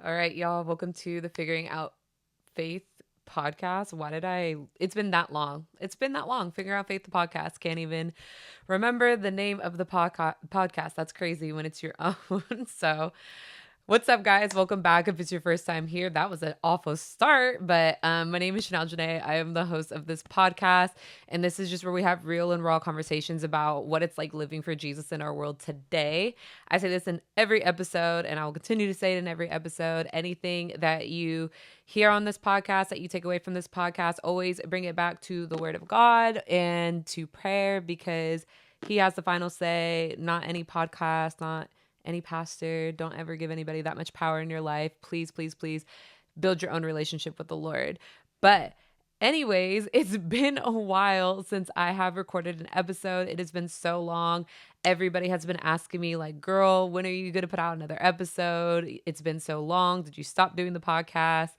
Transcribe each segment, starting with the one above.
All right, y'all. Welcome to the Figuring Out Faith podcast. It's been that long. It's been that long. Figure Out Faith, the podcast. Can't even remember the name of the podcast. That's crazy when it's your own. So, what's up, guys? Welcome back. If it's your first time here, that was an awful start. But my name is Chanel Janae. I am the host of this podcast. And this is just where we have real and raw conversations about what it's like living for Jesus in our world today. I say this in every episode, and I will continue to say it in every episode. Anything that you hear on this podcast, that you take away from this podcast, always bring it back to the Word of God and to prayer, because He has the final say, not any podcast, not any pastor. Don't ever give anybody that much power in your life. Please, please, please build your own relationship with the Lord. But anyways, it's been a while since I have recorded an episode. It has been so long. Everybody has been asking me, like, girl, when are you going to put out another episode? It's been so long. Did you stop doing the podcast?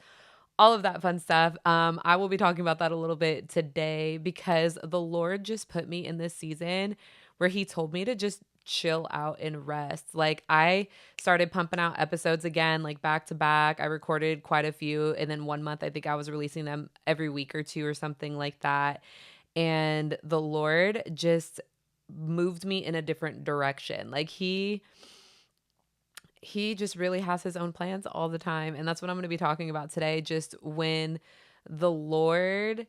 All of that fun stuff. I will be talking about that a little bit today, because the Lord just put me in this season where He told me to just chill out and rest. Like, I started pumping out episodes again, like back to back. I recorded quite a few, and then 1 month I think I was releasing them every week or two or something like that. And the Lord just moved me in a different direction. Like, he just really has his own plans all the time. And that's what I'm going to be talking about today. Just when the Lord,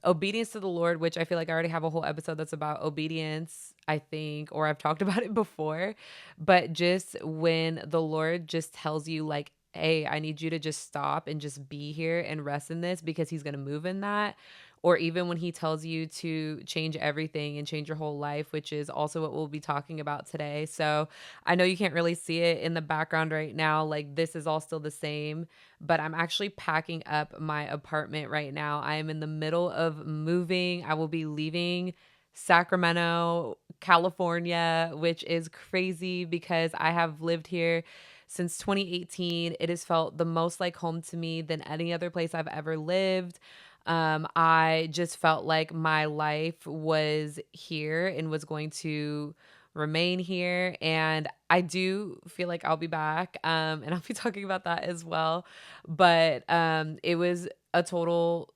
obedience to the Lord, which I feel like I already have a whole episode that's about obedience, I think, or I've talked about it before. But just when the Lord just tells you, like, hey, I need you to just stop and just be here and rest in this, because He's going to move in that. Or even when He tells you to change everything and change your whole life, which is also what we'll be talking about today. So I know you can't really see it in the background right now. Like, this is all still the same, but I'm actually packing up my apartment right now. I am in the middle of moving. I will be leaving Sacramento, California, which is crazy because I have lived here since 2018. It has felt the most like home to me than any other place I've ever lived. I just felt like my life was here and was going to remain here. And I do feel like I'll be back. And I'll be talking about that as well. But it was a total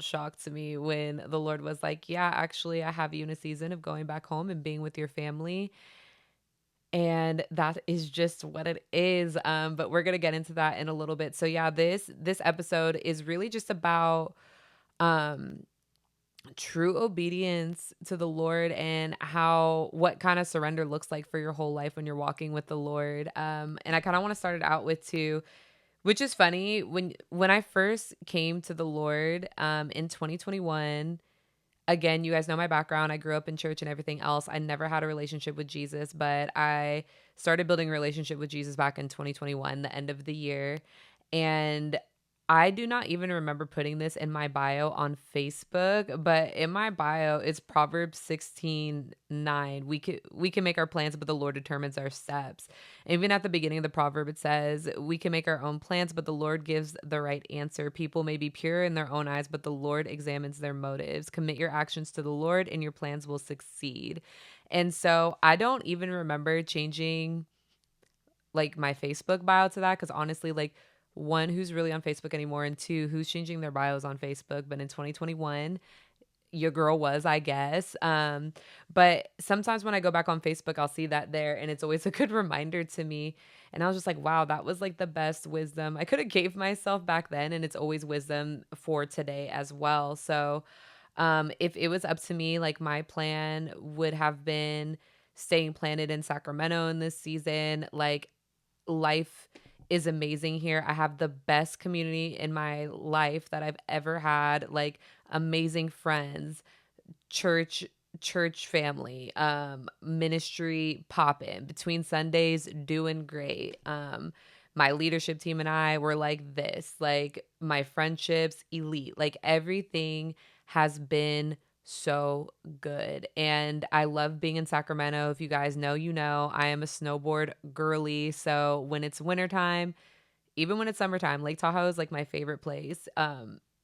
shock to me when the Lord was like, yeah, actually, I have you in a season of going back home and being with your family. And that is just what it is. But we're gonna get into that in a little bit. So yeah, this episode is really just about um true obedience to the Lord, and what kind of surrender looks like for your whole life when you're walking with the Lord. And I kind of want to start it out with two, which is funny. When I first came to the Lord in 2021, again, you guys know my background. I grew up in church and everything else. I never had a relationship with Jesus, but I started building a relationship with Jesus back in 2021, the end of the year. And I do not even remember putting this in my bio on Facebook, but in my bio it's Proverbs 16:9. We can make our plans, but the Lord determines our steps. Even at the beginning of the proverb, it says, we can make our own plans, but the Lord gives the right answer. People may be pure in their own eyes, but the Lord examines their motives. Commit your actions to the Lord and your plans will succeed. And so I don't even remember changing like my Facebook bio to that, because honestly, like, one, who's really on Facebook anymore, and two, who's changing their bios on Facebook? But in 2021, your girl was, I guess. But sometimes when I go back on Facebook, I'll see that there, and it's always a good reminder to me. And I was just like, wow, that was like the best wisdom I could have gave myself back then, and it's always wisdom for today as well. So, if it was up to me, like, my plan would have been staying planted in Sacramento in this season. Like, life is amazing here. I have the best community in my life that I've ever had, like amazing friends, church church family, ministry popping between Sundays, doing great. My leadership team and I were like this, like my friendships elite. Like, everything has been so good. And I love being in Sacramento. If you guys know, you know, I am a snowboard girly. So when it's wintertime, even when it's summertime, Lake Tahoe is like my favorite place.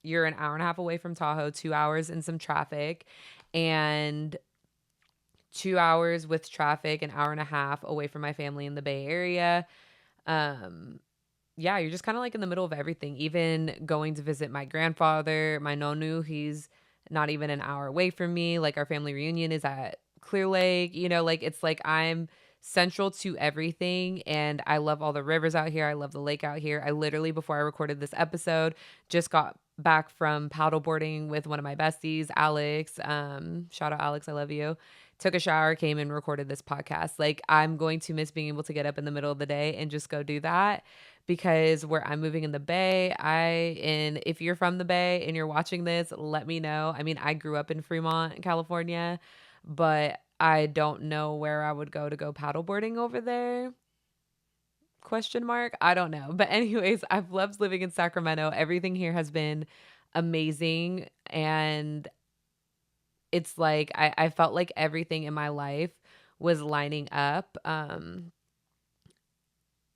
You're an hour and a half away from Tahoe, 2 hours in some traffic, and 2 hours with traffic, an hour and a half away from my family in the Bay Area. Um, yeah, you're just kind of like in the middle of everything. Even going to visit my grandfather, my nonu, he's not even an hour away from me. Like our family reunion is at Clear Lake, like it's like I'm central to everything and I love all the rivers out here. I love the lake out here. I literally before I recorded this episode just got back from paddleboarding with one of my besties, Alex. Shout out Alex, I love you. Took a shower, came and recorded this podcast. Like I'm going to miss being able to get up in the middle of the day and just go do that because where I'm moving in the Bay, and if you're from the Bay and you're watching this, let me know. I mean, I grew up in Fremont, California, but I don't know where I would go to go paddleboarding over there. Question mark. I don't know. But anyways, I've loved living in Sacramento. Everything here has been amazing and it's like I felt like everything in my life was lining up.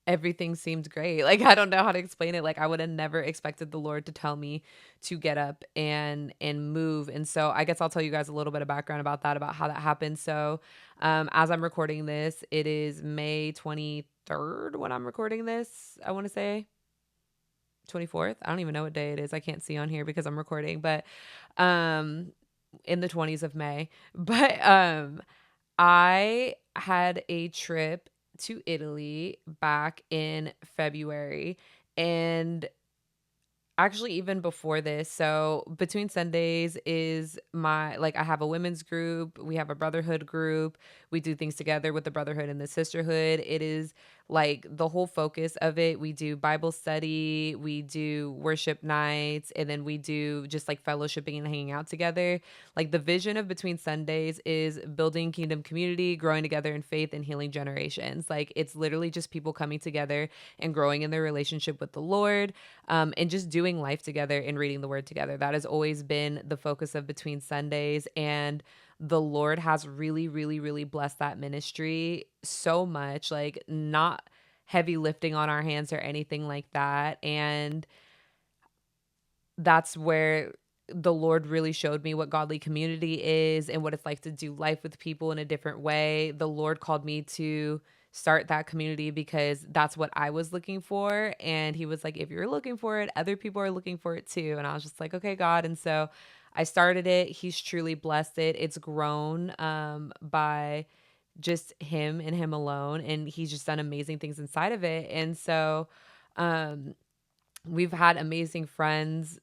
Everything seemed great. Like, I don't know how to explain it. Like, I would have never expected the Lord to tell me to get up and move. And so I guess I'll tell you guys a little bit of background about that, about how that happened. So, as I'm recording this, it is May 23rd when I'm recording this. I want to say 24th. I don't even know what day it is. I can't see on here because I'm recording, but um in the 20s of May. But I had a trip to Italy back in February and actually even before this. So between Sundays is my like I have a women's group, we have a brotherhood group. We do things together with the brotherhood and the sisterhood. It is like the whole focus of it. We do Bible study, we do worship nights, and then we do just like fellowshipping and hanging out together. Like the vision of Between Sundays is building kingdom community, growing together in faith and healing generations. Like it's literally just people coming together and growing in their relationship with the Lord, and just doing life together and reading the word together. That has always been the focus of Between Sundays. And the Lord has really, really, really blessed that ministry so much, like not heavy lifting on our hands or anything like that. And that's where the Lord really showed me what godly community is and what it's like to do life with people in a different way. The Lord called me to start that community because that's what I was looking for. And He was like, if you're looking for it, other people are looking for it too. And I was just like, okay, God. And so I started it. He's truly blessed it. It's grown by just Him and Him alone. And He's just done amazing things inside of it. And so, um, we've had amazing friends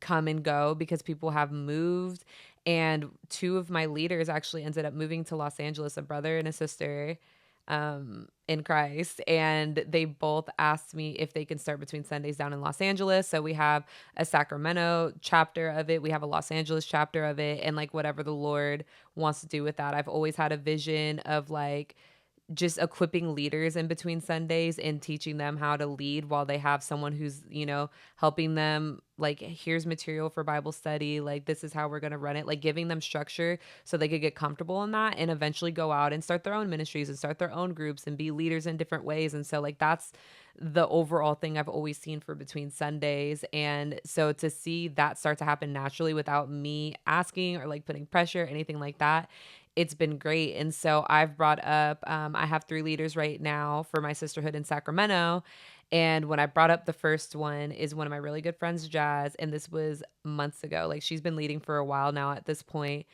come and go because people have moved. And two of my leaders actually ended up moving to Los Angeles, a brother and a sister in Christ. And they both asked me if they can start Between Sundays down in Los Angeles. So we have a Sacramento chapter of it, we have a Los Angeles chapter of it, and like whatever the Lord wants to do with that. I've always had a vision of like just equipping leaders in Between Sundays and teaching them how to lead while they have someone who's, helping them like here's material for Bible study, like this is how we're going to run it, like giving them structure so they could get comfortable in that and eventually go out and start their own ministries and start their own groups and be leaders in different ways. And so like that's the overall thing I've always seen for Between Sundays. And so to see that start to happen naturally without me asking or like putting pressure, anything like that, it's been great. And so I've brought up, I have three leaders right now for my sisterhood in Sacramento. And when I brought up the first one is one of my really good friends, Jazz. And this was months ago. Like she's been leading for a while now at this point.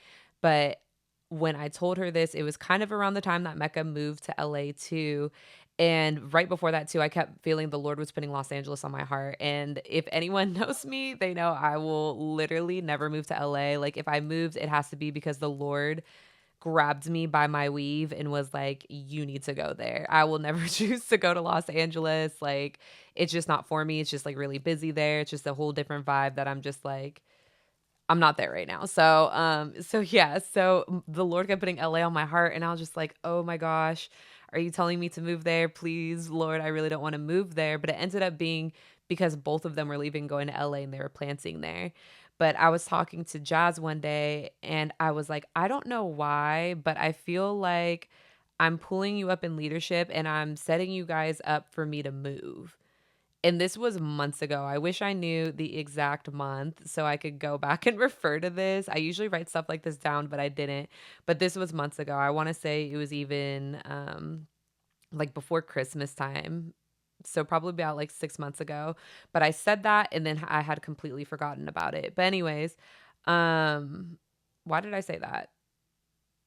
But when I told her this, it was kind of around the time that Mecca moved to LA too. And right before that too, I kept feeling the Lord was putting Los Angeles on my heart. And if anyone knows me, they know I will literally never move to LA. Like if I moved, it has to be because the Lord grabbed me by my weave and was like, you need to go there. I will never choose to go to Los Angeles. Like, it's just not for me. It's just like really busy there. It's just a whole different vibe that I'm just like, I'm not there right now. So yeah, so the Lord kept putting LA on my heart and I was just like, oh my gosh, are you telling me to move there? Please, Lord, I really don't want to move there. But it ended up being because both of them were leaving, going to LA and they were planting there. But I was talking to Jazz one day and I was like, I don't know why, but I feel like I'm pulling you up in leadership and I'm setting you guys up for me to move. And this was months ago. I wish I knew the exact month so I could go back and refer to this. I usually write stuff like this down, but I didn't. But this was months ago. I want to say it was even like before Christmas time. So probably about like 6 months ago. But I said that and then I had completely forgotten about it. But anyways, um, why did I say that?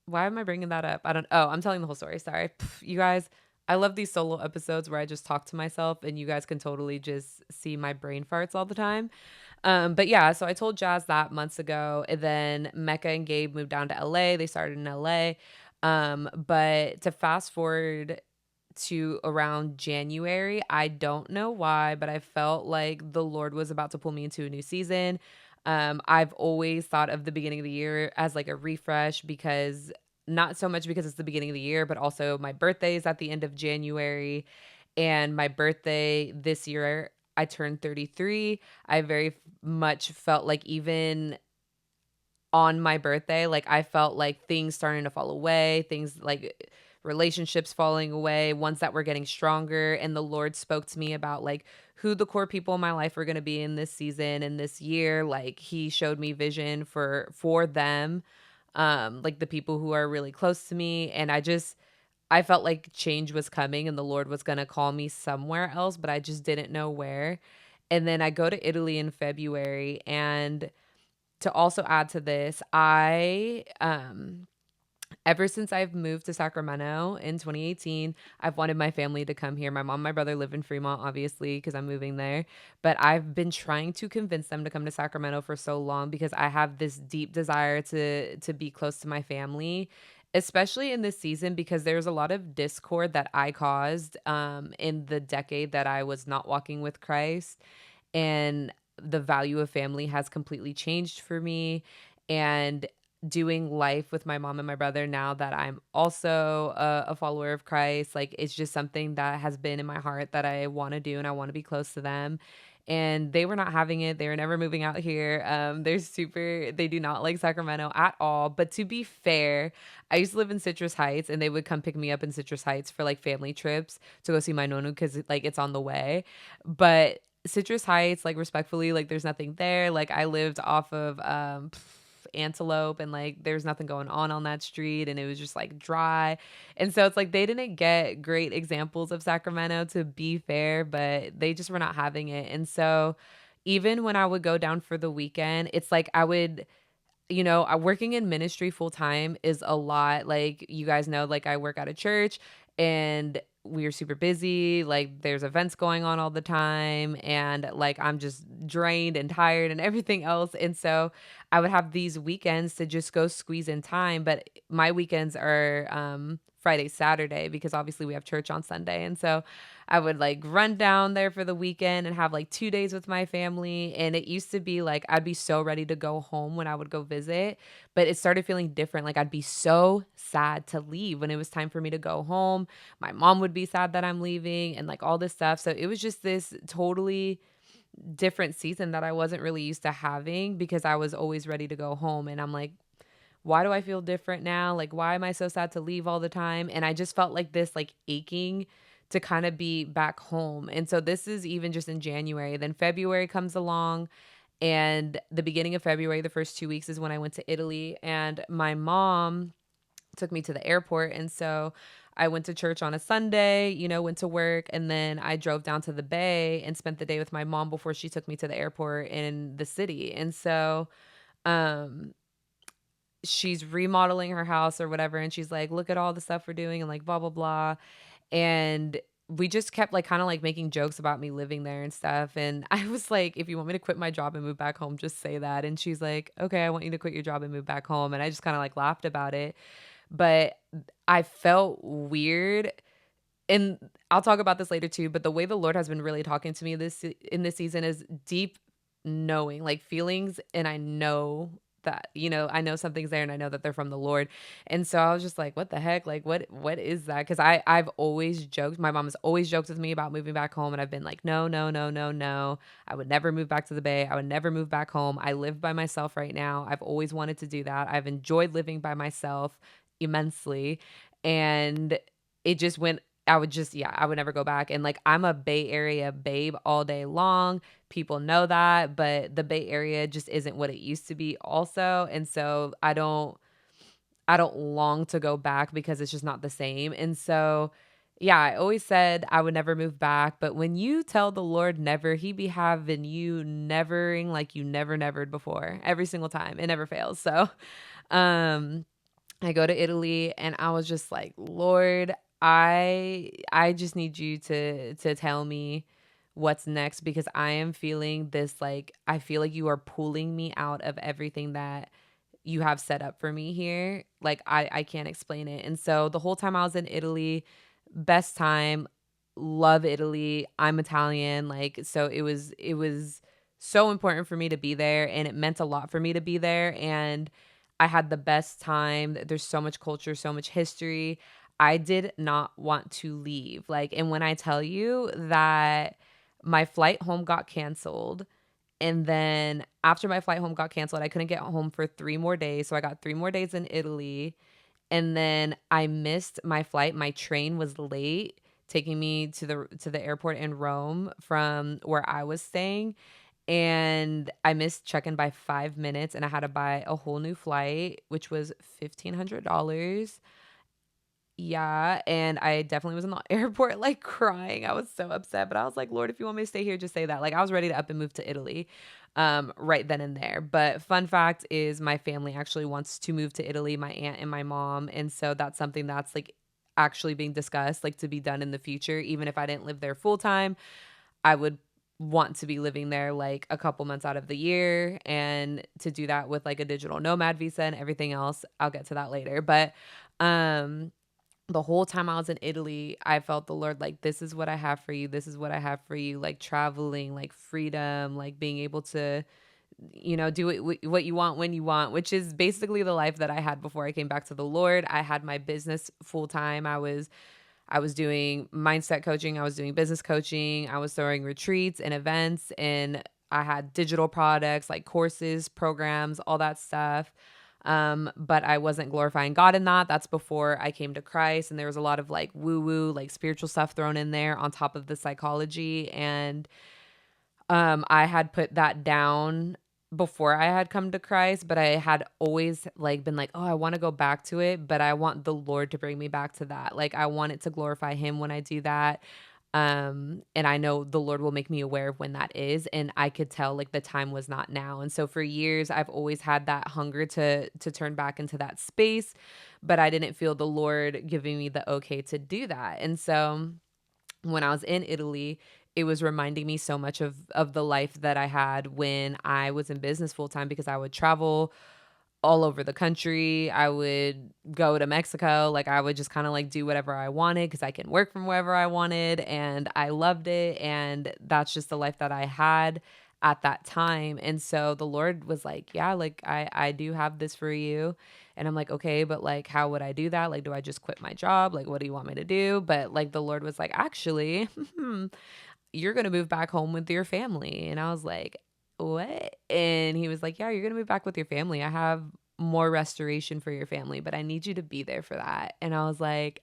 Why am I bringing that up? I don't oh, I'm telling the whole story. Sorry. You guys, I love these solo episodes where I just talk to myself and you guys can totally just see my brain farts all the time. But yeah, so I told Jazz that months ago, and then Mecca and Gabe moved down to LA. They started in LA. But to fast forward to around January, I don't know why, but I felt like the Lord was about to pull me into a new season. I've always thought of the beginning of the year as like a refresh because not so much because it's the beginning of the year, but also my birthday is at the end of January. And my birthday this year, I turned 33. I very much felt like even on my birthday, like I felt like things starting to fall away, things like relationships falling away, ones that were getting stronger. And the Lord spoke to me about like who the core people in my life were going to be in this season and this year. Like he showed me vision for them, like the people who are really close to me. And I felt like change was coming and the Lord was going to call me somewhere else, but I just didn't know where. And then I go to Italy in February, and to also add to this, I ever since I've moved to Sacramento in 2018, I've wanted my family to come here. My mom and my brother live in Fremont, obviously, because I'm moving there. But I've been trying to convince them to come to Sacramento for so long because I have this deep desire to be close to my family, especially in this season because there's a lot of discord that I caused in the decade that I was not walking with Christ, and the value of family has completely changed for me. And doing life with my mom and my brother now that I'm also a follower of Christ, like it's just something that has been in my heart that I want to do and I want to be close to them. And they were not having it. They were never moving out here. They do not like Sacramento at all. But to be fair, I used to live in Citrus Heights and they would come pick me up in Citrus Heights for like family trips to go see my nonu because like it's on the way. But Citrus Heights, like respectfully, like there's nothing there. Like I lived off of Antelope, and like there's nothing going on that street, and it was just like dry. And so it's like they didn't get great examples of Sacramento, to be fair, but they just were not having it. And so even when I would go down for the weekend, it's like I would, working in ministry full time is a lot. Like you guys know, like I work at a church and we are super busy. Like there's events going on all the time. And like I'm just drained and tired and everything else. And so I would have these weekends to just go squeeze in time. But my weekends are Friday, Saturday, because obviously we have church on Sunday. And so I would like run down there for the weekend and have like 2 days with my family. And it used to be like I'd be so ready to go home when I would go visit, but it started feeling different. Like I'd be so sad to leave when it was time for me to go home. My mom would be sad that I'm leaving and like all this stuff. So it was just this totally different season that I wasn't really used to having because I was always ready to go home. And I'm like, why do I feel different now? Like, why am I so sad to leave all the time? And I just felt like this, like aching to kind of be back home. And so this is even just in January. Then February comes along, and the beginning of February, the first 2 weeks is when I went to Italy, and my mom took me to the airport. And so I went to church on a Sunday, went to work, and then I drove down to the Bay and spent the day with my mom before she took me to the airport in the city. And so, um, she's remodeling her house or whatever, and she's like, look at all the stuff we're doing and like blah blah blah. And we just kept like kind of like making jokes about me living there and stuff. And I was like, if you want me to quit my job and move back home, just say that. And she's like, okay, I want you to quit your job and move back home. And I just kind of like laughed about it. But I felt weird. And I'll talk about this later too, but the way the Lord has been really talking to me in this season is deep knowing, like feelings. And I know that, I know something's there and I know that they're from the Lord. And so I was just like, what the heck? Like, what is that? Cause I've always joked. My mom has always joked with me about moving back home. And I've been like, no, no, no, no, no. I would never move back to the Bay. I would never move back home. I live by myself right now. I've always wanted to do that. I've enjoyed living by myself immensely. And it just went I would just yeah, I would never go back. And like I'm a Bay Area babe all day long. People know that, but the Bay Area just isn't what it used to be also. And so I don't long to go back because it's just not the same. And so Yeah, I always said I would never move back, but when you tell the Lord never, he be having you nevering like you never nevered before every single time. It never fails. So, um I go to Italy and I was just like, "Lord, I just need you to tell me what's next because I am feeling this like I feel like you are pulling me out of everything that you have set up for me here. Like I can't explain it." And so the whole time I was in Italy, best time, love Italy. I'm Italian, like so it was so important for me to be there and it meant a lot for me to be there and I had the best time. There's so much culture, so much history. I did not want to leave. Like and when I tell you that my flight home got canceled and then after my flight home got canceled, I couldn't get home for 3 more days, so I got 3 more days in Italy, and then I missed my flight. My train was late taking me to the airport in Rome from where I was staying, and I missed check-in by 5 minutes, and I had to buy a whole new flight, which was $1,500. Yeah, and I definitely was in the airport, like, crying. I was so upset, but I was like, "Lord, if you want me to stay here, just say that." Like, I was ready to up and move to Italy, right then and there. But fun fact is my family actually wants to move to Italy, my aunt and my mom, and so that's something that's, like, actually being discussed, like, to be done in the future. Even if I didn't live there full time, I would want to be living there, like, a couple months out of the year, and to do that with, like, a digital nomad visa and everything else. I'll get to that later, but, um the whole time I was in Italy, I felt the Lord like, "This is what I have for you. This is what I have for you." Like traveling, like freedom, like being able to, do it what you want when you want, which is basically the life that I had before I came back to the Lord. I had my business full time. I was doing mindset coaching, I was doing business coaching, I was throwing retreats and events, and I had digital products like courses, programs, all that stuff. But I wasn't glorifying God in that. That's before I came to Christ. And there was a lot of like woo woo, like spiritual stuff thrown in there on top of the psychology. And I had put that down before I had come to Christ, but I had always like been like, "Oh, I want to go back to it, but I want the Lord to bring me back to that. Like I want it to glorify him when I do that." And I know the Lord will make me aware of when that is, and I could tell like the time was not now. And so for years I've always had that hunger to turn back into that space, but I didn't feel the Lord giving me the okay to do that. And so when I was in Italy, it was reminding me so much of the life that I had when I was in business full time because I would travel all over the country. I would go to Mexico, like I would just kind of like do whatever I wanted because I can work from wherever I wanted and I loved it and that's just the life that I had at that time. And so the Lord was like, "Yeah, like I do have this for you." And I'm like, "Okay, but like how would I do that? Like do I just quit my job? Like what do you want me to do?" But like the Lord was like, "Actually, you're going to move back home with your family." And I was like, "What?" And he was like, "Yeah, you're going to move back with your family. I have more restoration for your family, but I need you to be there for that." And I was like,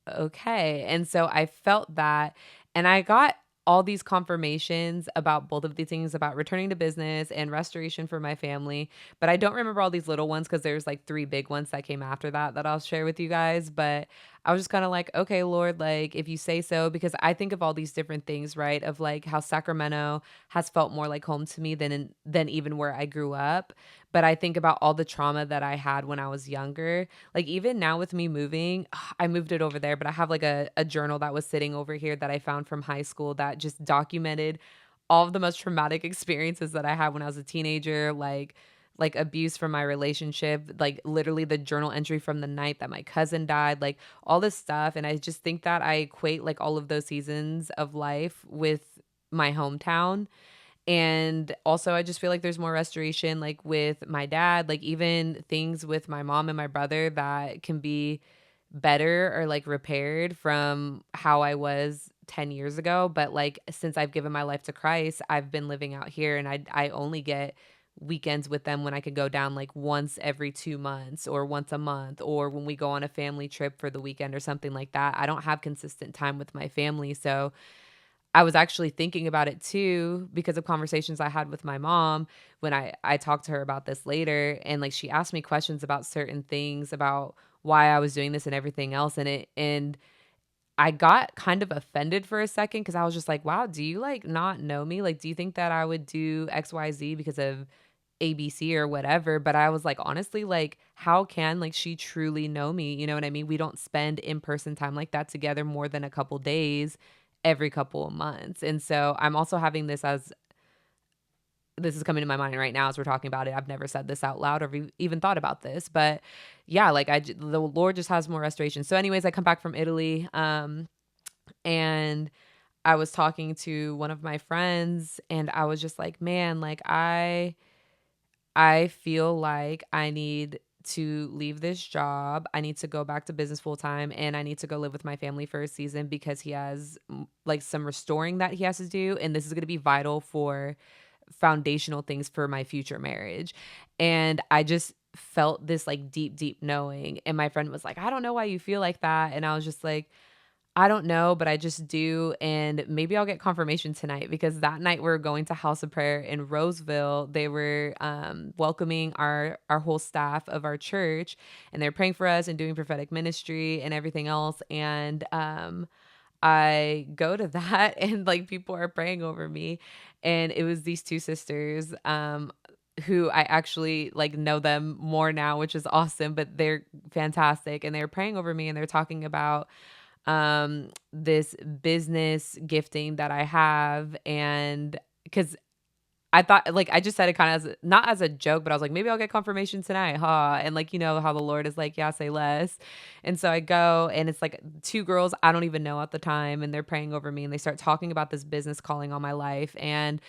"Okay." And so I felt that and I got all these confirmations about both of these things about returning to business and restoration for my family, but I don't remember all these little ones because there's like 3 big ones that came after that that I'll share with you guys, but I was just kinda like, "Okay, Lord, like, if you say so," because I think of all these different things, right, of, like, how Sacramento has felt more like home to me than even where I grew up, but I think about all the trauma that I had when I was younger. Like, even now with me moving, I moved it over there, but I have, like, a journal that was sitting over here that I found from high school that just documented all of the most traumatic experiences that I had when I was a teenager, like abuse from my relationship, like literally the journal entry from the night that my cousin died, like all this stuff. And I just think that I equate like all of those seasons of life with my hometown. And also, I just feel like there's more restoration, like with my dad, like even things with my mom and my brother that can be better or like repaired from how I was 10 years ago. But like since I've given my life to Christ, I've been living out here and I only get weekends with them when I could go down like once every 2 months or once a month or when we go on a family trip for the weekend or something like that. I don't have consistent time with my family. So I was actually thinking about it too because of conversations I had with my mom when I talked to her about this later and like she asked me questions about certain things about why I was doing this and everything else. And I got kind of offended for a second because I was just like, wow, do you like not know me? Like, do you think that I would do XYZ because of ABC or whatever? But I was like, honestly, like, how can like she truly know me? You know what I mean? We don't spend in person time like that together more than a couple days every couple of months. And so I'm also having this as this is coming to my mind right now as we're talking about it. I've never said this out loud or even thought about this, but yeah, like the Lord just has more restoration. So, anyways, I come back from Italy, and I was talking to one of my friends, and I was just like, man, like I feel like I need to leave this job. I need to go back to business full time and I need to go live with my family for a season because he has like some restoring that he has to do. And this is going to be vital for foundational things for my future marriage. And I just felt this like deep, deep knowing. And my friend was like, I don't know why you feel like that. And I was just like, I don't know, but I just do. And maybe I'll get confirmation tonight because that night we're going to House of Prayer in Roseville. They were welcoming our whole staff of our church, and they're praying for us and doing prophetic ministry and everything else. And I go to that, and like people are praying over me, and it was these two sisters. Who I actually like know them more now, which is awesome, but they're fantastic. And they're praying over me and they're talking about this business gifting that I have. And because I thought, like, I just said it kind of as not as a joke, but I was like, maybe I'll get confirmation tonight, huh? And like, you know how the Lord is like, yeah, say less. And so I go, and it's like two girls I don't even know at the time, and they're praying over me, and they start talking about this business calling on my life, and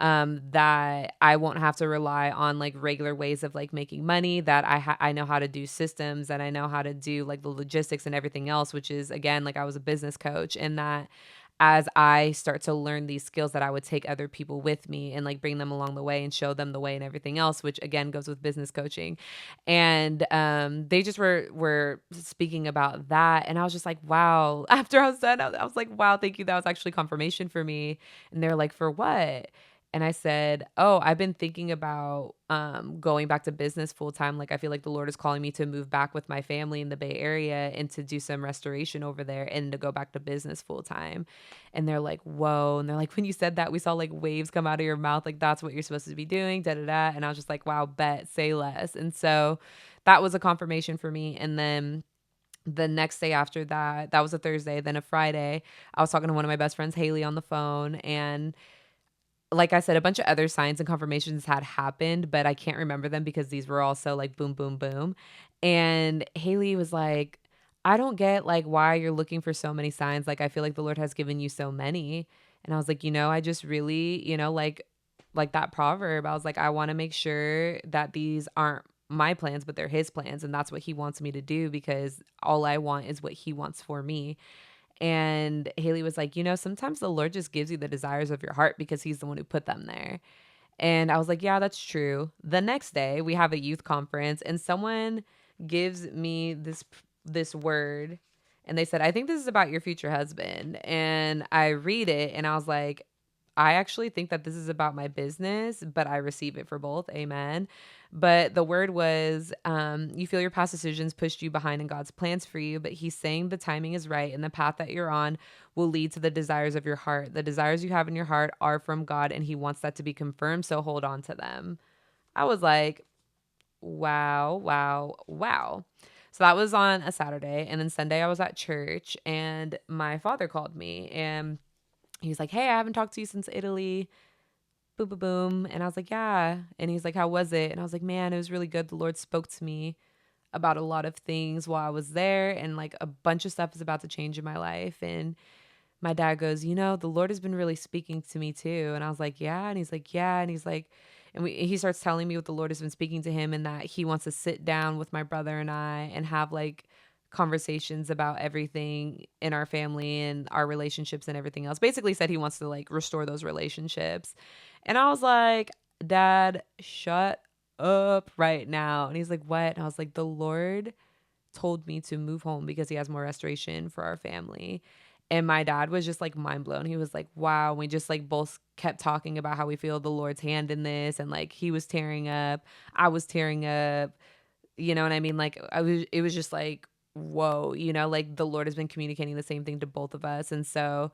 that I won't have to rely on like regular ways of like making money, that I know how to do systems, and I know how to do like the logistics and everything else, which is again, like I was a business coach, and that as I start to learn these skills that I would take other people with me and like bring them along the way and show them the way and everything else, which again goes with business coaching. And they just were speaking about that, and I was just like, wow. After I was done, I was like, wow, thank you. That was actually confirmation for me. And they're like, for what? And I said, "Oh, I've been thinking about going back to business full time. Like, I feel like the Lord is calling me to move back with my family in the Bay Area and to do some restoration over there and to go back to business full time." And they're like, "Whoa!" And they're like, "When you said that, we saw like waves come out of your mouth. Like, that's what you're supposed to be doing." Da da da. And I was just like, "Wow, bet, say less." And so that was a confirmation for me. And then the next day after that, that was a Thursday. Then a Friday, I was talking to one of my best friends, Haley, on the phone, and like I said, a bunch of other signs and confirmations had happened, but I can't remember them because these were all so like boom, boom, boom. And Haley was like, I don't get like why you're looking for so many signs. Like I feel like the Lord has given you so many. And I was like, I just really, like that proverb. I was like, I want to make sure that these aren't my plans, but they're his plans. And that's what he wants me to do because all I want is what he wants for me. And Haley was like, sometimes the Lord just gives you the desires of your heart because he's the one who put them there. And I was like, yeah, that's true. The next day, we have a youth conference and someone gives me this word, and they said, "I think this is about your future husband." And I read it and I was like, I actually think that this is about my business, but I receive it for both. Amen. But the word was, you feel your past decisions pushed you behind in God's plans for you, but he's saying the timing is right and the path that you're on will lead to the desires of your heart. The desires you have in your heart are from God and he wants that to be confirmed. So hold on to them. I was like, wow, wow, wow. So that was on a Saturday. And then Sunday I was at church and my father called me and he was like, "Hey, I haven't talked to you since Italy." Boom, boom, boom. And I was like, "Yeah." And he's like, "How was it?" And I was like, "Man, it was really good. The Lord spoke to me about a lot of things while I was there. And like a bunch of stuff is about to change in my life." And my dad goes, "The Lord has been really speaking to me too." And I was like, "Yeah." And he's like, "Yeah." And he's like, he starts telling me what the Lord has been speaking to him and that he wants to sit down with my brother and I and have like conversations about everything in our family and our relationships and everything else. Basically said he wants to like restore those relationships. And I was like, "Dad, shut up right now." And he's like, "What?" And I was like, "The Lord told me to move home because he has more restoration for our family." And my dad was just like mind blown. He was like, "Wow." We just like both kept talking about how we feel the Lord's hand in this. And like he was tearing up. I was tearing up. You know what I mean? Like, it was just like, whoa, like the Lord has been communicating the same thing to both of us. And so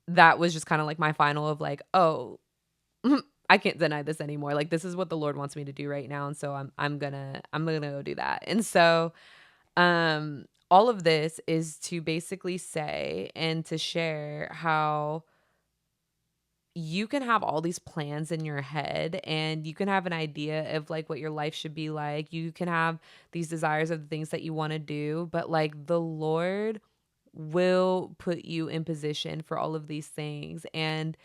that was just kind of like my final of like, oh, I can't deny this anymore. Like this is what the Lord wants me to do right now. And so I'm gonna go do that. And so all of this is to basically say and to share how you can have all these plans in your head and you can have an idea of like what your life should be like. You can have these desires of the things that you want to do, but like the Lord will put you in position for all of these things, and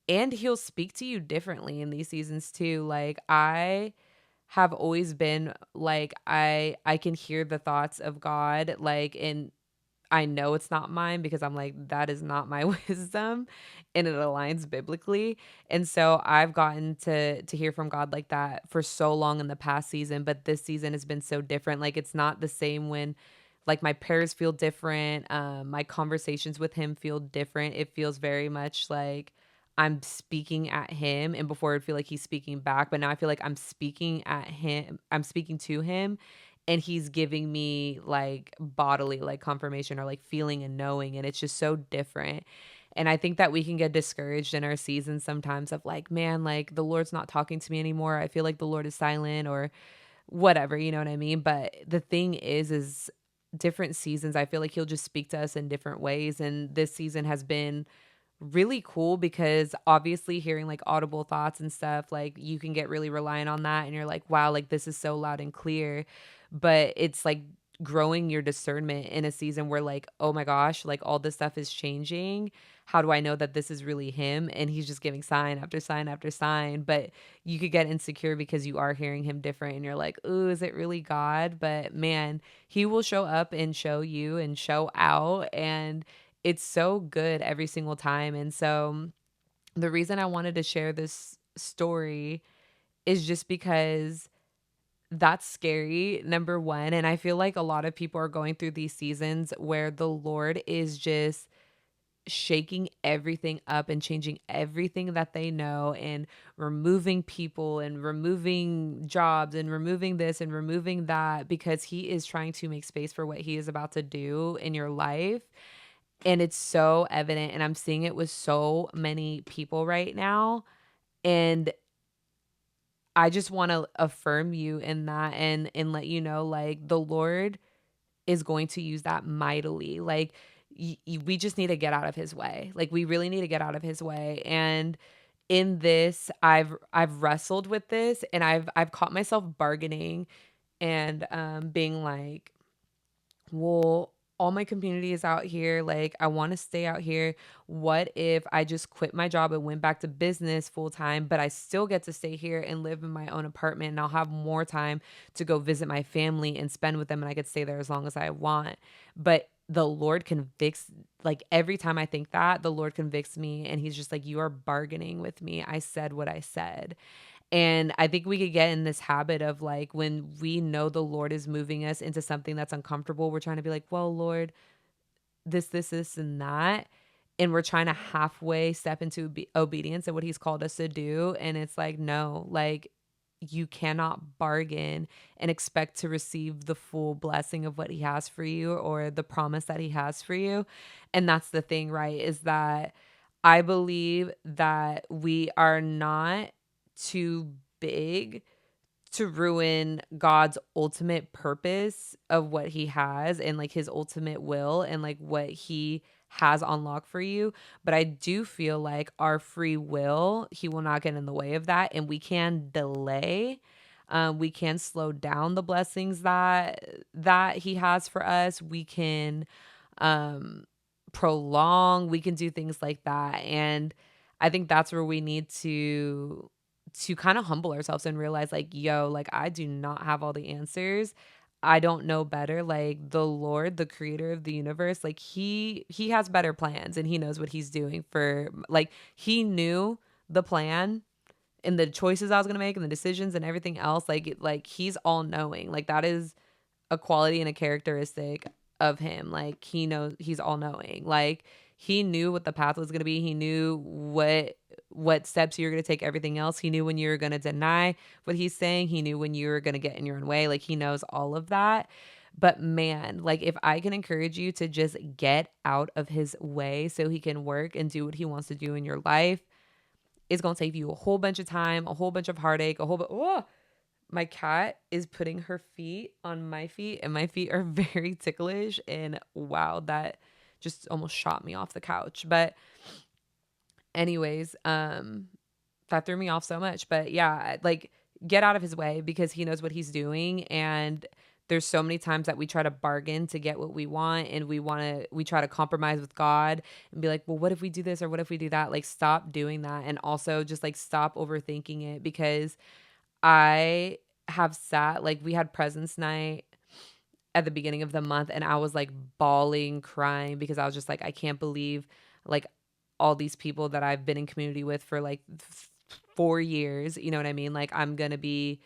he'll speak to you differently in these seasons too. Like I have always been like I can hear the thoughts of God, like, and I know it's not mine because I'm like, that is not my wisdom, and it aligns biblically. And so I've gotten to hear from God like that for so long in the past season, but this season has been so different. Like it's not the same when like my prayers feel different, my conversations with him feel different. It feels very much like I'm speaking at him, and before it'd feel like he's speaking back, but now I feel like I'm speaking at him, I'm speaking to him, and he's giving me like bodily like confirmation or like feeling and knowing, and it's just so different. And I think that we can get discouraged in our seasons sometimes of like, man, like the Lord's not talking to me anymore, I feel like the Lord is silent or whatever, you know what I mean? But the thing is different seasons I feel like he'll just speak to us in different ways, and this season has been really cool because obviously hearing like audible thoughts and stuff, like you can get really reliant on that and you're like, wow, like this is so loud and clear. But it's like growing your discernment in a season where like, oh my gosh, like all this stuff is changing. How do I know that this is really him? And he's just giving sign after sign after sign. But you could get insecure because you are hearing him different and you're like, ooh, is it really God? But man, he will show up and show you and show out. And it's so good every single time. And so the reason I wanted to share this story is just because that's scary, number one. And I feel like a lot of people are going through these seasons where the Lord is just shaking everything up and changing everything that they know and removing people and removing jobs and removing this and removing that because he is trying to make space for what he is about to do in your life. And it's so evident, and I'm seeing it with so many people right now. And I just want to affirm you in that and let you know like the Lord is going to use that mightily. Like we just need to get out of his way. Like we really need to get out of his way. And in this, I've wrestled with this, and I've caught myself bargaining and being like, well, all my community is out here. Like, I want to stay out here. What if I just quit my job and went back to business full time, but I still get to stay here and live in my own apartment, and I'll have more time to go visit my family and spend with them, and I could stay there as long as I want. But the Lord convicts, like, every time I think that, the Lord convicts me, and He's just like, you are bargaining with me. I said what I said. And I think we could get in this habit of like when we know the Lord is moving us into something that's uncomfortable, we're trying to be like, well, Lord, this, and that. And we're trying to halfway step into obedience at what he's called us to do. And it's like, no, like you cannot bargain and expect to receive the full blessing of what he has for you or the promise that he has for you. And that's the thing, right? Is that I believe that we are not too big to ruin God's ultimate purpose of what he has and like his ultimate will and like what he has on lock for you. But I do feel like our free will, he will not get in the way of that. And we can delay. We can slow down the blessings that he has for us. We can um prolong, we can do things like that. And I think that's where we need to kind of humble ourselves and realize like, yo, like I do not have all the answers. I don't know better. Like the Lord, the creator of the universe, like he has better plans and he knows what he's doing for like he knew the plan and the choices I was going to make and the decisions and everything else. Like he's all knowing. Like that is a quality and a characteristic of him. Like he knows, he's all knowing. Like he knew what the path was going to be. He knew what steps you were going to take, everything else. He knew when you were going to deny what he's saying. He knew when you were going to get in your own way. Like, he knows all of that. But man, like, if I can encourage you to just get out of his way so he can work and do what he wants to do in your life, it's going to save you a whole bunch of time, a whole bunch of heartache, oh, my cat is putting her feet on my feet, and my feet are very ticklish, and wow, that just almost shot me off the couch. But anyways, that threw me off so much. But yeah, like, get out of his way, because he knows what he's doing. And there's so many times that we try to bargain to get what we want, and we try to compromise with God and be like, well, what if we do this, or what if we do that? Like, stop doing that. And also just like stop overthinking it, because I have sat, like, we had presence night at the beginning of the month, and I was like bawling, crying, because I was just like, I can't believe, like, all these people that I've been in community with for like 4 years, you know what I mean? Like, I'm gonna be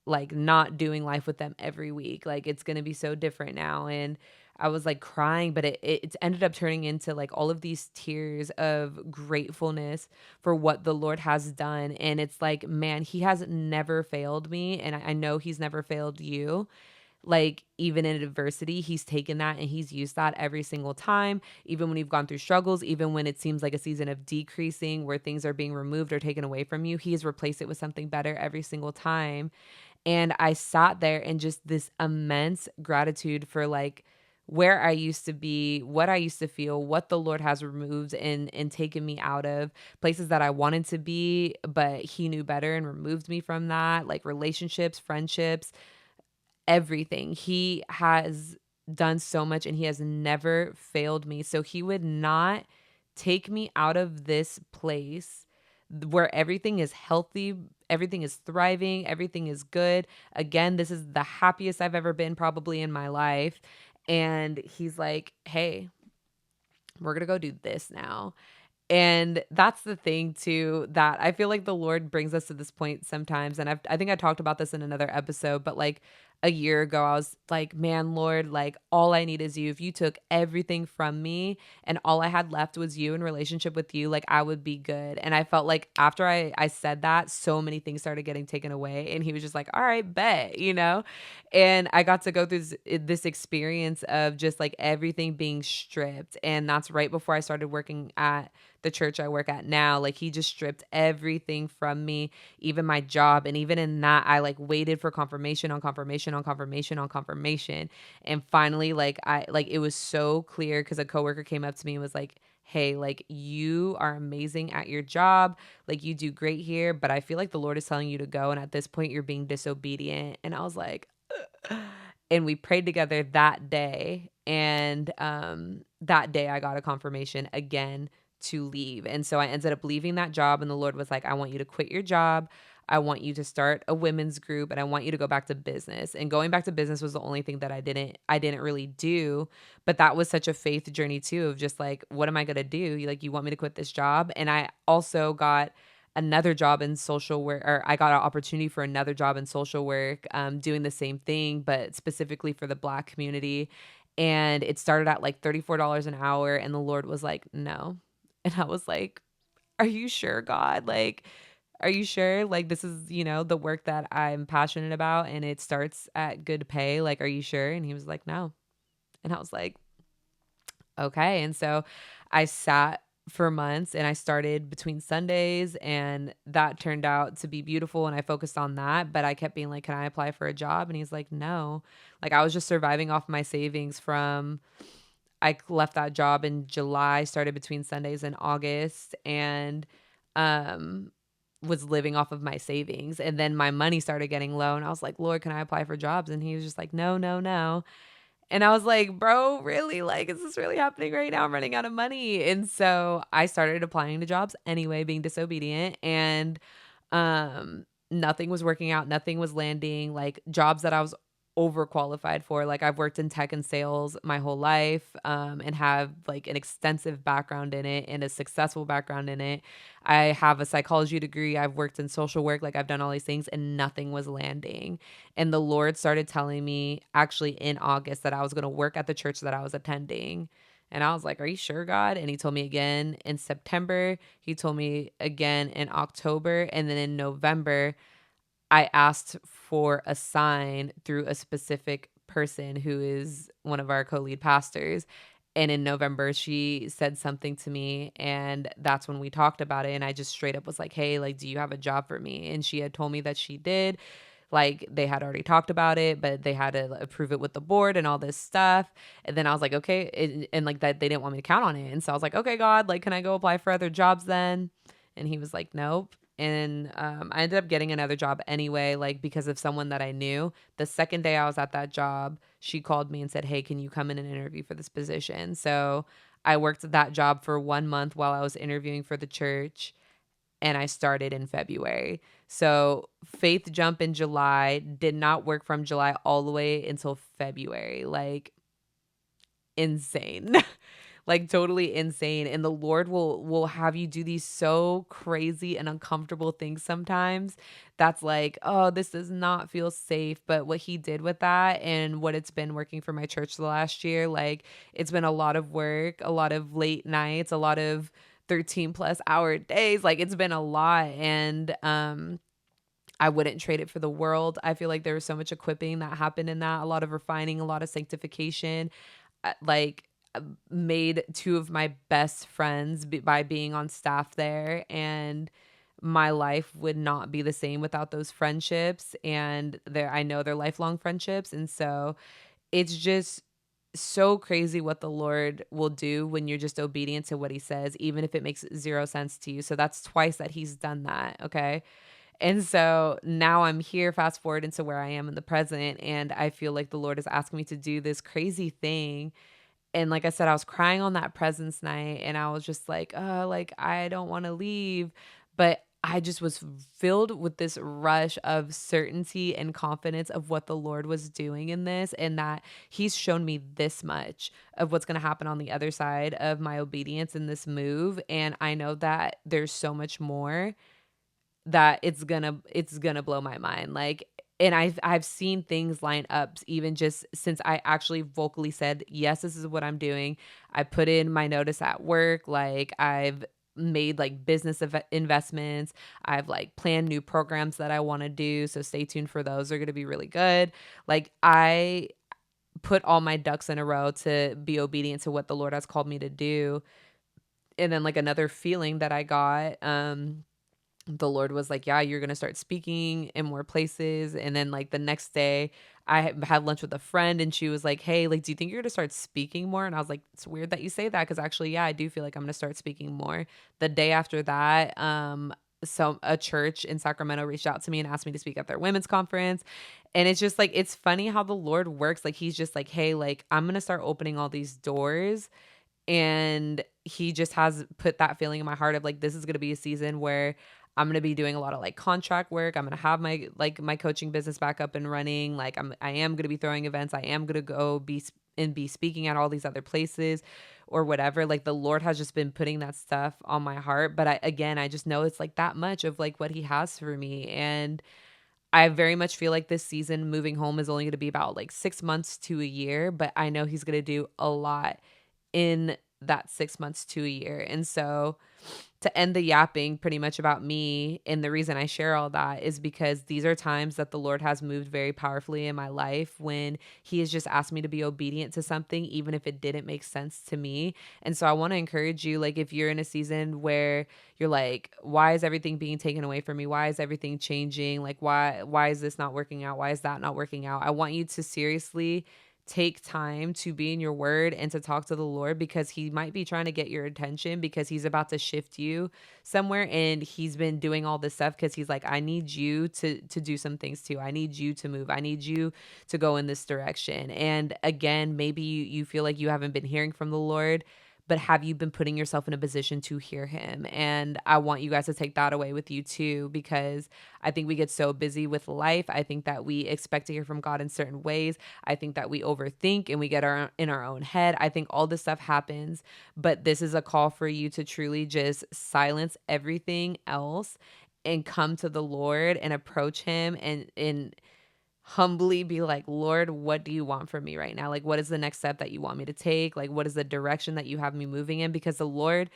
like not doing life with them every week. Like, it's gonna be so different now. And I was like crying, but it's ended up turning into like all of these tears of gratefulness for what the Lord has done. And it's like, man, he has never failed me. And I know he's never failed you. Like, even in adversity, he's taken that and he's used that every single time, even when you've gone through struggles, even when it seems like a season of decreasing where things are being removed or taken away from you, he has replaced it with something better every single time. And I sat there in just this immense gratitude for like where I used to be, what I used to feel, what the Lord has removed and taken me out of, places that I wanted to be, but he knew better and removed me from that, like relationships, friendships, everything. He has done so much, and he has never failed me. So he would not take me out of this place where everything is healthy, everything is thriving, everything is good. Again, this is the happiest I've ever been probably in my life. And he's like, hey, we're going to go do this now. And that's the thing too, that I feel like the Lord brings us to this point sometimes. And I think I talked about this in another episode, but like a year ago, I was like, man, Lord, like, all I need is you. If you took everything from me and all I had left was you in relationship with you, like, I would be good. And I felt like after I said that, so many things started getting taken away. And he was just like, all right, bet, you know? And I got to go through this experience of just like everything being stripped. And that's right before I started working at the church I work at now. Like, he just stripped everything from me, even my job. And even in that, I like waited for confirmation on confirmation on confirmation on confirmation. And finally, it was so clear, because a coworker came up to me and was like, hey, like, you are amazing at your job. Like, you do great here, but I feel like the Lord is telling you to go. And at this point, you're being disobedient. And I was like, and we prayed together that day. And that day I got a confirmation again to leave. And so I ended up leaving that job, and the Lord was like, I want you to quit your job. I want you to start a women's group, and I want you to go back to business. And going back to business was the only thing that I didn't really do, but that was such a faith journey too, of just like, what am I going to do? Like, you want me to quit this job? And I also got another job in social work, or I got an opportunity for another job in social work, doing the same thing, but specifically for the Black community. And it started at like $34 an hour. And the Lord was like, no. And I was like, are you sure, God? Like, are you sure? Like, this is, the work that I'm passionate about, and it starts at good pay. Like, are you sure? And he was like, no. And I was like, okay. And so I sat for months, and I started between Sundays, and that turned out to be beautiful. And I focused on that, but I kept being like, can I apply for a job? And he's like, no. Like, I was just surviving off my savings from, I left that job in July, started between Sundays and August, and um was living off of my savings. And then my money started getting low, and I was like, Lord, can I apply for jobs? And he was just like, no, no, no. And I was like, bro, really? Like, is this really happening right now? I'm running out of money. And so I started applying to jobs anyway, being disobedient. And nothing was working out. Nothing was landing. Like, jobs that I was overqualified for. Like, I've worked in tech and sales my whole life, and have like an extensive background in it and a successful background in it. I have a psychology degree. I've worked in social work. Like, I've done all these things, and nothing was landing. And the Lord started telling me actually in August that I was going to work at the church that I was attending. And I was like, "Are you sure, God?" And he told me again in September. He told me again in October. And then in November, I asked for a sign through a specific person who is one of our co-lead pastors. And in November, she said something to me, and that's when we talked about it. And I just straight up was like, "Hey, like, do you have a job for me?" And she had told me that she did. Like, they had already talked about it, but they had to approve it with the board and all this stuff. And then I was like, okay. And like that, they didn't want me to count on it. And so I was like, okay, God, like, can I go apply for other jobs then? And he was like, nope. And I ended up getting another job anyway, like because of someone that I knew. The second day I was at that job, she called me and said, "Hey, can you come in and interview for this position?" So I worked that job for 1 month while I was interviewing for the church, and I started in February. So faith jump in July, did not work from July all the way until February. Like, insane. Like, totally insane. And the Lord will have you do these so crazy and uncomfortable things sometimes. That's like, oh, this does not feel safe. But what he did with that and what it's been working for my church the last year, like, it's been a lot of work, a lot of late nights, a lot of 13 plus hour days. Like, it's been a lot. And I wouldn't trade it for the world. I feel like there was so much equipping that happened in that, a lot of refining, a lot of sanctification. Like, made two of my best friends by being on staff there, and my life would not be the same without those friendships, and I know they're lifelong friendships. And so it's just so crazy what the Lord will do when you're just obedient to what he says, even if it makes zero sense to you. So that's twice that he's done that. Okay. And so now I'm here, fast forward into where I am in the present, and I feel like the Lord is asking me to do this crazy thing. And like I said, I was crying on that presence night, and I was just like, like, I don't want to leave. But I just was filled with this rush of certainty and confidence of what the Lord was doing in this, and that he's shown me this much of what's going to happen on the other side of my obedience in this move. And I know that there's so much more that it's gonna blow my mind. Like, and I've seen things line up even just since I actually vocally said, "Yes, this is what I'm doing." I put in my notice at work, like, I've made like business investments. I've like planned new programs that I want to do, so stay tuned for those. They're going to be really good. Like, I put all my ducks in a row to be obedient to what the Lord has called me to do. And then like another feeling that I got, the Lord was like, "Yeah, you're gonna start speaking in more places." And then like the next day, I had lunch with a friend, and she was like, "Hey, like, do you think you're gonna start speaking more?" And I was like, "It's weird that you say that, because actually, yeah, I do feel like I'm gonna start speaking more." The day after that, so a church in Sacramento reached out to me and asked me to speak at their women's conference. And it's just like, it's funny how the Lord works. Like, he's just like, "Hey, like, I'm gonna start opening all these doors." And he just has put that feeling in my heart of like, this is going to be a season where I'm going to be doing a lot of like contract work. I'm going to have my coaching business back up and running. Like, I am going to be throwing events. I am going to go be speaking at all these other places or whatever. Like, the Lord has just been putting that stuff on my heart. But I just know it's like that much of like what he has for me. And I very much feel like this season moving home is only going to be about like 6 months to a year, but I know he's going to do a lot in that 6 months to a year. And so, to end the yapping pretty much about me, and the reason I share all that is because these are times that the Lord has moved very powerfully in my life when he has just asked me to be obedient to something, even if it didn't make sense to me. And so I want to encourage you, like, if you're in a season where you're like, why is everything being taken away from me? Why is everything changing? Like, why is this not working out? Why is that not working out? I want you to seriously take time to be in your word and to talk to the Lord, because he might be trying to get your attention, because he's about to shift you somewhere. And he's been doing all this stuff because he's like, I need you to do some things too. I need you to move. I need you to go in this direction. And again, maybe you feel like you haven't been hearing from the Lord, but have you been putting yourself in a position to hear him? And I want you guys to take that away with you too, because I think we get so busy with life. I think that we expect to hear from God in certain ways. I think that we overthink and we get in our own head. I think all this stuff happens, but this is a call for you to truly just silence everything else and come to the Lord and approach him and humbly be like, Lord, what do you want from me right now? Like, what is the next step that you want me to take? Like, what is the direction that you have me moving in? Because the Lord,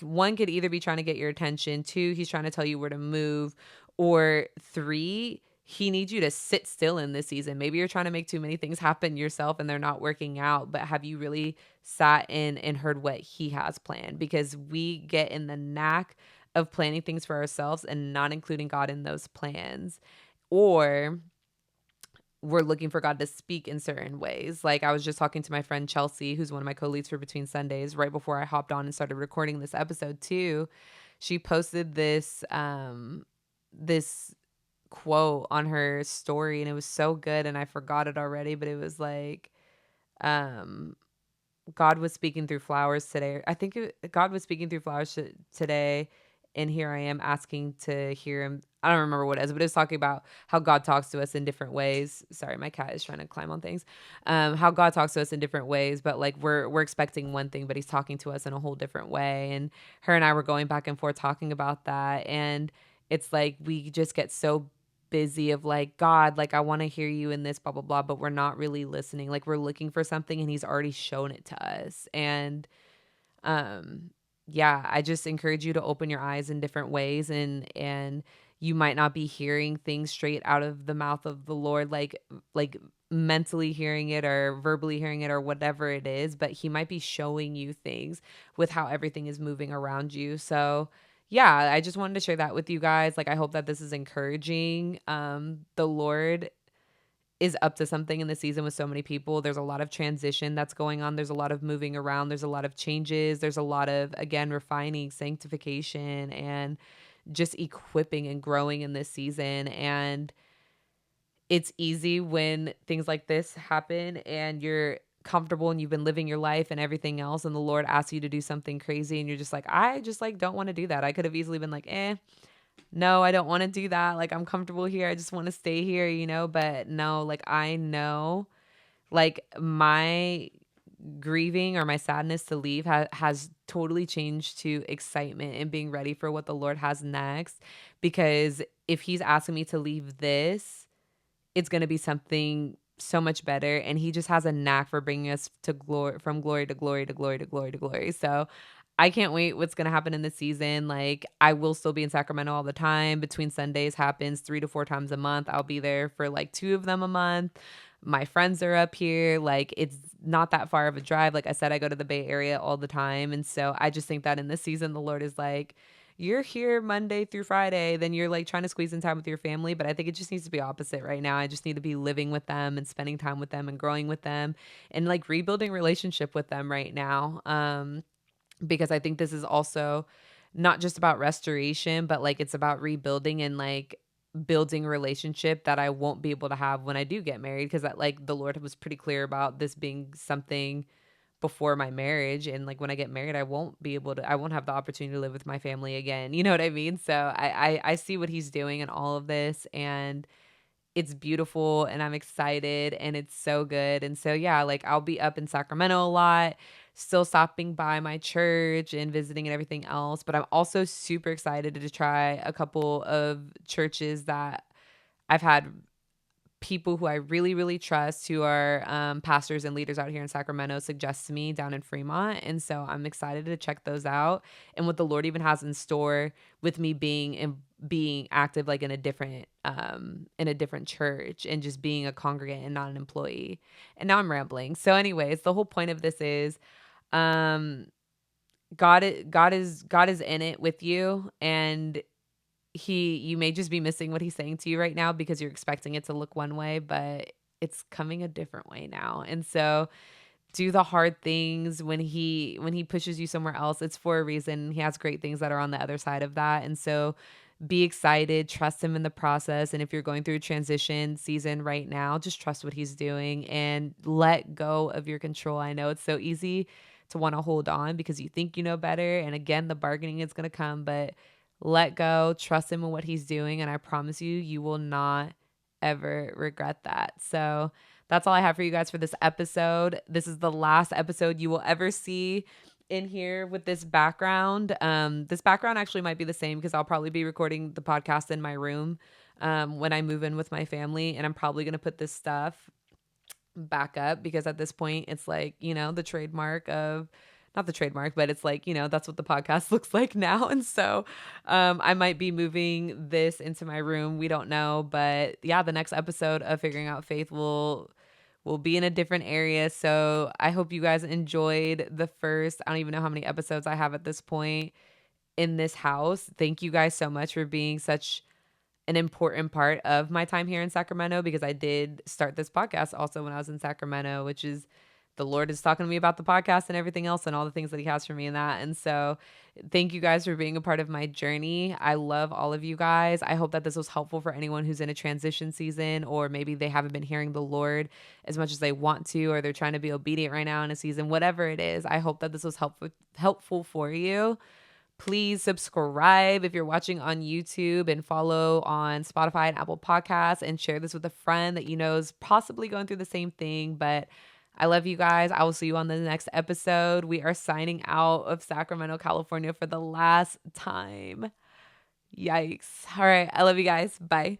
one, could either be trying to get your attention, two, he's trying to tell you where to move, or three, he needs you to sit still in this season. Maybe you're trying to make too many things happen yourself and they're not working out, but have you really sat in and heard what he has planned? Because we get in the knack of planning things for ourselves and not including God in those plans. Or we're looking for God to speak in certain ways. Like I was just talking to my friend Chelsea, who's one of my co-leads for Between Sundays, right before I hopped on and started recording this episode too. She posted this quote on her story and it was so good and I forgot it already, but it was like um God was speaking through flowers today. God was speaking through flowers today, and here I am asking to hear him. I don't remember what it is, but it was talking about how God talks to us in different ways. Sorry, my cat is trying to climb on things. How God talks to us in different ways, but like we're expecting one thing, but He's talking to us in a whole different way. And her and I were going back and forth talking about that, and it's like we just get so busy of like, God, like I want to hear you in this, blah, blah, blah, but we're not really listening. Like we're looking for something and he's already shown it to us. And um yeah, I just encourage you to open your eyes in different ways, and you might not be hearing things straight out of the mouth of the Lord, like mentally hearing it or verbally hearing it or whatever it is, but he might be showing you things with how everything is moving around you. So yeah, I just wanted to share that with you guys. Like I hope that this is encouraging. The Lord is up to something in the season with so many people. There's a lot of transition that's going on. There's a lot of moving around. There's a lot of changes. There's a lot of, again, refining, sanctification, and just equipping and growing in this season. And it's easy when things like this happen and you're comfortable and you've been living your life and everything else, and the Lord asks you to do something crazy and you're just like, I just like don't want to do that. I could have easily been like, no, I don't want to do that. Like, I'm comfortable here. I just want to stay here, you know? But no, like, I know, like, my grieving or my sadness to leave has totally changed to excitement and being ready for what the Lord has next. Because if He's asking me to leave this, it's going to be something so much better, and he just has a knack for bringing us to glory, from glory to glory to glory to glory to glory. So I can't wait what's going to happen in the season. Like I will still be in Sacramento all the time. Between Sundays happens 3 to 4 times a month. I'll be there for like 2 of them a month. My friends are up here. Like it's not that far of a drive. Like I said, I go to the Bay Area all the time. And so I just think that in this season, the Lord is like, you're here Monday through Friday, then you're like trying to squeeze in time with your family. But I think it just needs to be opposite right now. I just need to be living with them and spending time with them and growing with them and like rebuilding relationship with them right now. Because I think this is also not just about restoration, but like it's about rebuilding and like building a relationship that I won't be able to have when I do get married. Cause that like the Lord was pretty clear about this being something before my marriage, and like when I get married I won't have the opportunity to live with my family again, you know what I mean? So I see what he's doing in all of this, and it's beautiful and I'm excited and it's so good. And so yeah, like I'll be up in Sacramento a lot, still stopping by my church and visiting and everything else, but I'm also super excited to try a couple of churches that I've had people who I really, really trust, who are pastors and leaders out here in Sacramento, suggest to me down in Fremont. And so I'm excited to check those out and what the Lord even has in store with me being active like in a different church and just being a congregant and not an employee. And now I'm rambling. So anyways, the whole point of this is um God is in it with you, and you may just be missing what he's saying to you right now because you're expecting it to look one way, but it's coming a different way now. And so do the hard things when he pushes you somewhere else. It's for a reason. He has great things that are on the other side of that. And so be excited, trust him in the process. And if you're going through a transition season right now, just trust what he's doing and let go of your control. I know it's so easy to want to hold on because you think you know better. And again, the bargaining is going to come, but let go, trust him in what he's doing. And I promise you, you will not ever regret that. So that's all I have for you guys for this episode. This is the last episode you will ever see in here with this background. This background actually might be the same because I'll probably be recording the podcast in my room when I move in with my family. And I'm probably going to put this stuff back up because at this point it's like, the trademark of, not the trademark, but it's like, that's what the podcast looks like now. And so I might be moving this into my room. We don't know. But yeah, the next episode of Figuring Out Faith will be in a different area. So I hope you guys enjoyed the first, I don't even know how many episodes I have at this point in this house. Thank you guys so much for being such an important part of my time here in Sacramento, because I did start this podcast also when I was in Sacramento, which is, the Lord is talking to me about the podcast and everything else and all the things that he has for me in that. And so thank you guys for being a part of my journey. I love all of you guys. I hope that this was helpful for anyone who's in a transition season, or maybe they haven't been hearing the Lord as much as they want to, or they're trying to be obedient right now in a season, whatever it is. I hope that this was helpful for you. Please subscribe if you're watching on YouTube, and follow on Spotify and Apple Podcasts, and share this with a friend that you know is possibly going through the same thing. But I love you guys. I will see you on the next episode. We are signing out of Sacramento, California for the last time. Yikes. All right. I love you guys. Bye.